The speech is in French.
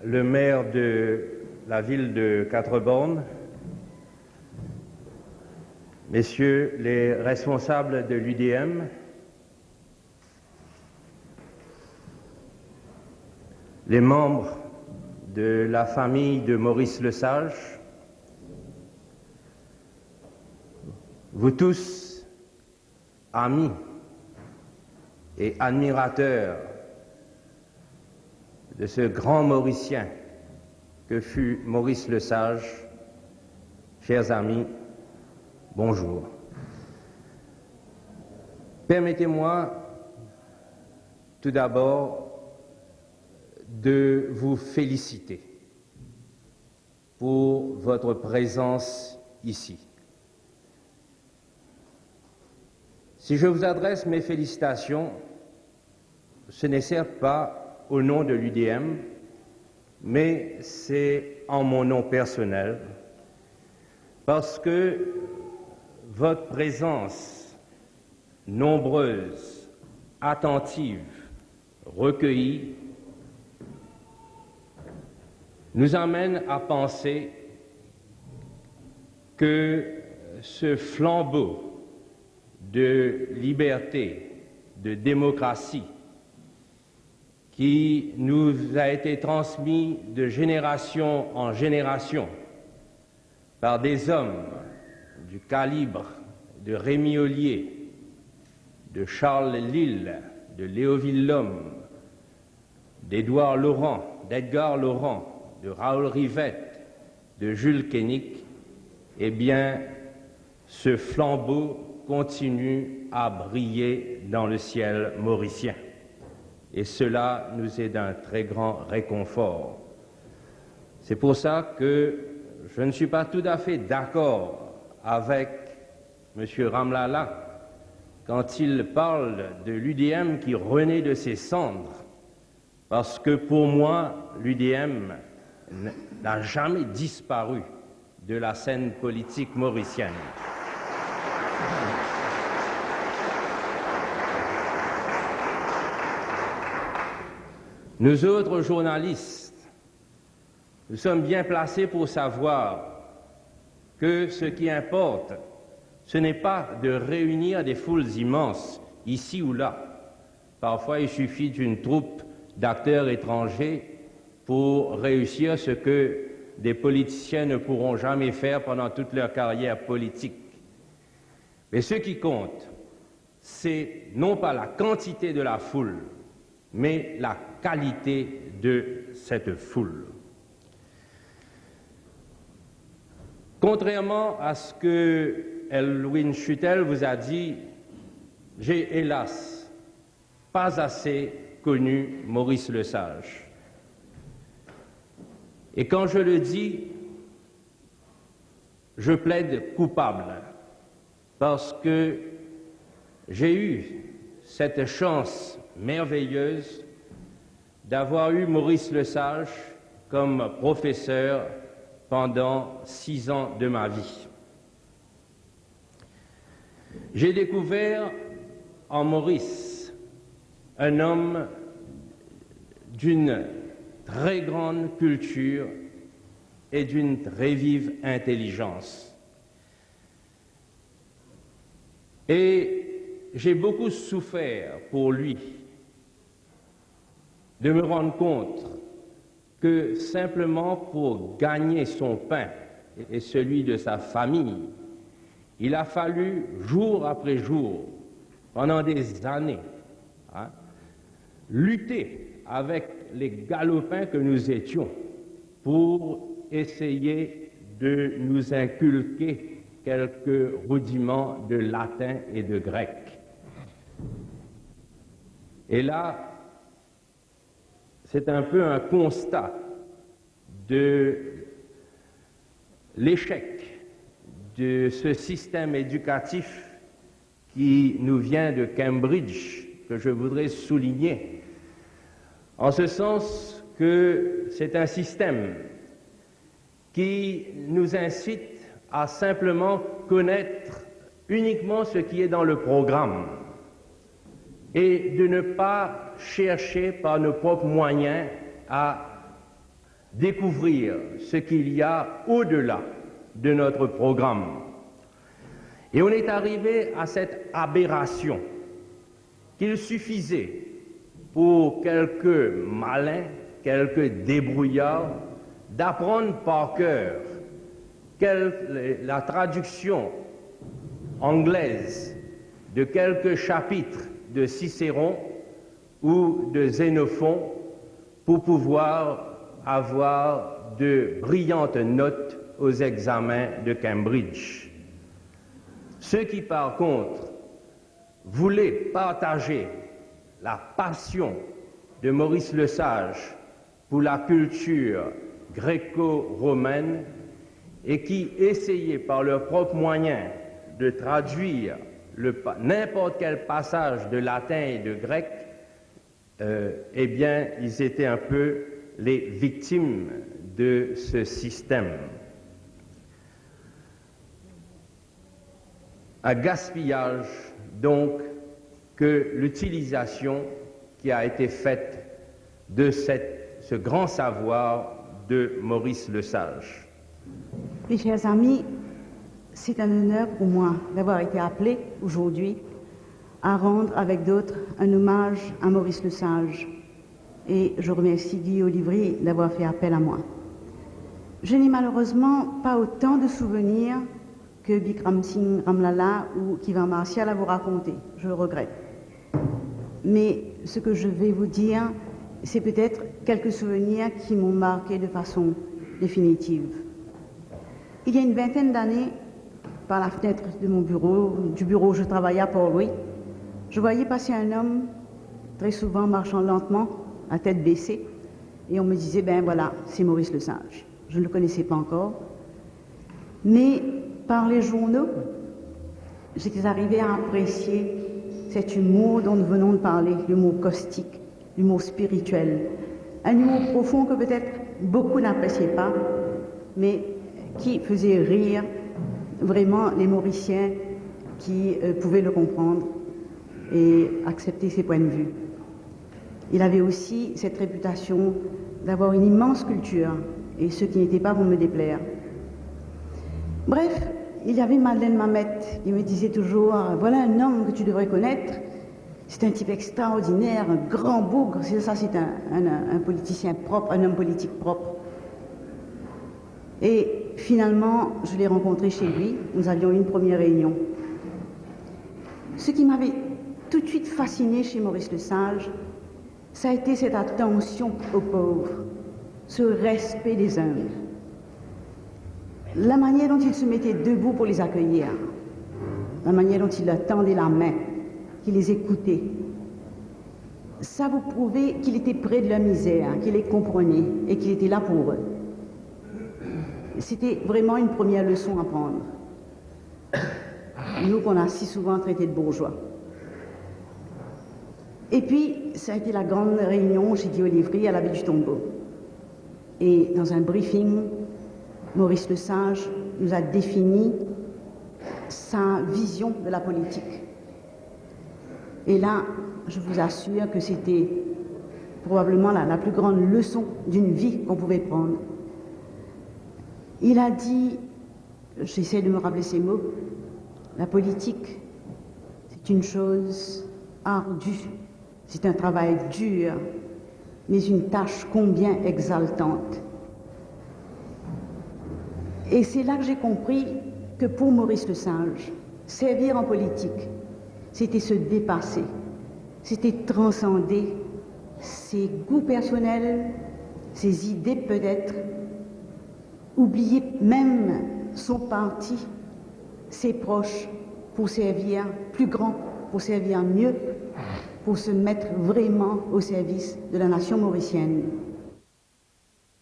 le maire de la ville de Quatre-Bornes, messieurs les responsables de l'UDM, les membres de la famille de Maurice Lesage, vous tous, amis et admirateurs de ce grand Mauricien que fut Maurice Lesage, chers amis, bonjour. Permettez-moi tout d'abord de vous féliciter pour votre présence ici. Si je vous adresse mes félicitations, ce n'est certes pas au nom de l'UDM, mais c'est en mon nom personnel, parce que votre présence nombreuse, attentive, recueillie, nous amène à penser que ce flambeau de liberté, de démocratie, qui nous a été transmis de génération en génération par des hommes du calibre de Rémi Ollier, de Charles Lille, de Léoville Lhomme, d'Édouard Laurent, d'Edgar Laurent, de Raoul Rivette, de Jules Kénic, eh bien, ce flambeau continue à briller dans le ciel mauricien. Et cela nous est d'un très grand réconfort. C'est pour ça que je ne suis pas tout à fait d'accord avec M. Ramlala quand il parle de l'UDM qui renaît de ses cendres, parce que pour moi, l'UDM n'a jamais disparu de la scène politique mauricienne. Nous autres journalistes, nous sommes bien placés pour savoir que ce qui importe, ce n'est pas de réunir des foules immenses, ici ou là. Parfois, il suffit d'une troupe d'acteurs étrangers pour réussir ce que des politiciens ne pourront jamais faire pendant toute leur carrière politique. Mais ce qui compte, c'est non pas la quantité de la foule, mais la qualité de cette foule. Contrairement à ce que Elwin Schuttel vous a dit, j'ai hélas pas assez connu Maurice Lesage. Et quand je le dis, je plaide coupable, parce que j'ai eu cette chance merveilleuse d'avoir eu Maurice Lesage comme professeur pendant 6 ans de ma vie. J'ai découvert en Maurice un homme d'une très grande culture et d'une très vive intelligence. Et j'ai beaucoup souffert pour lui de me rendre compte que simplement pour gagner son pain et celui de sa famille, il a fallu jour après jour, pendant des années, lutter avec les galopins que nous étions pour essayer de nous inculquer quelques rudiments de latin et de grec. Et là, c'est un peu un constat de l'échec de ce système éducatif qui nous vient de Cambridge, que je voudrais souligner, en ce sens que c'est un système qui nous incite à simplement connaître uniquement ce qui est dans le programme et de ne pas chercher par nos propres moyens à découvrir ce qu'il y a au-delà de notre programme. Et on est arrivé à cette aberration qu'il suffisait pour quelques malins, quelques débrouillards, d'apprendre par cœur la traduction anglaise de quelques chapitres de Cicéron ou de Xénophon pour pouvoir avoir de brillantes notes aux examens de Cambridge. Ceux qui, par contre, voulaient partager la passion de Maurice Lesage pour la culture gréco-romaine et qui essayaient par leurs propres moyens de traduire n'importe quel passage de latin et de grec, eh bien, ils étaient un peu les victimes de ce système. Un gaspillage, donc, que l'utilisation qui a été faite de ce grand savoir de Maurice Lesage. Mes chers amis, c'est un honneur pour moi d'avoir été appelé aujourd'hui à rendre avec d'autres un hommage à Maurice Lesage. Et je remercie Guy Olivry d'avoir fait appel à moi. Je n'ai malheureusement pas autant de souvenirs que Bikram Singh Ramlala ou Kivan Martial à vous raconter. Je le regrette. Mais ce que je vais vous dire, c'est peut-être quelques souvenirs qui m'ont marqué de façon définitive. Il y a une vingtaine d'années, par la fenêtre de mon bureau, du bureau où je travaillais à Port-Louis, je voyais passer un homme, très souvent marchant lentement, à tête baissée, et on me disait, ben voilà, c'est Maurice Lesage. Je ne le connaissais pas encore, mais par les journaux, j'étais arrivée à apprécier cet humour dont nous venons de parler, l'humour caustique, l'humour spirituel, un humour profond que peut-être beaucoup n'appréciaient pas, mais qui faisait rire vraiment les Mauriciens qui pouvaient le comprendre et accepter ses points de vue. Il avait aussi cette réputation d'avoir une immense culture, et ce qui n'était pas pour me déplaire. Bref, il y avait Madeleine Mamette, il me disait toujours, voilà un homme que tu devrais connaître, c'est un type extraordinaire, un grand bougre, ça c'est un politicien propre, un homme politique propre. Et finalement, je l'ai rencontré chez lui, nous avions eu une première réunion. Ce qui m'avait tout de suite fasciné chez Maurice Lesage, ça a été cette attention aux pauvres, ce respect des humbles, la manière dont il se mettait debout pour les accueillir, la manière dont il leur tendait la main, qu'il les écoutait. Ça vous prouvait qu'il était près de leur misère, qu'il les comprenait et qu'il était là pour eux. C'était vraiment une première leçon à prendre. Nous qu'on a si souvent traités de bourgeois. Et puis, ça a été la grande réunion chez Guy Olivry à la baie du Tombeau. Et dans un briefing, Maurice Lesage nous a défini sa vision de la politique. Et là, je vous assure que c'était probablement la plus grande leçon d'une vie qu'on pouvait prendre. Il a dit, j'essaie de me rappeler ces mots, la politique, c'est une chose ardue, c'est un travail dur, mais une tâche combien exaltante. Et c'est là que j'ai compris que pour Maurice Lesage, servir en politique, c'était se dépasser, c'était transcender ses goûts personnels, ses idées peut-être, oublier même son parti, ses proches, pour servir plus grand, pour servir mieux, pour se mettre vraiment au service de la nation mauricienne.